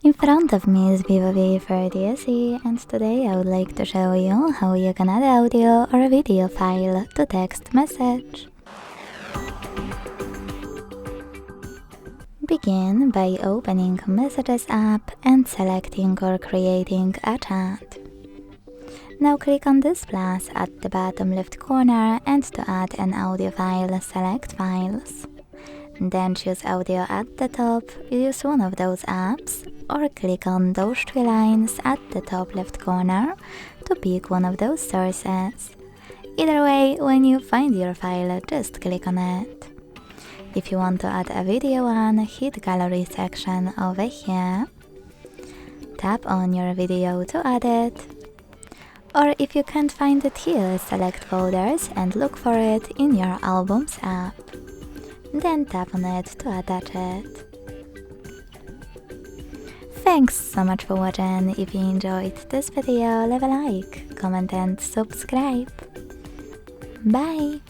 In front of me is VIVO V40 SE, and today I would like to show you how you can add audio or video file to text message. Begin by opening Messages app and selecting or creating a chat. Now click on this plus at the bottom left corner, and to add an audio file, select Files. Then choose Audio at the top, use one of those apps, or click on those three lines at the top left corner to pick one of those sources. Either way, when you find your file, just click on it. If you want to add a video one, hit Gallery section over here. Tap on your video to add it. Or if you can't find it here, select Folders and look for it in your Albums app. Then tap on it to attach it. Thanks so much for watching. If you enjoyed this video, leave a like, comment and subscribe. Bye!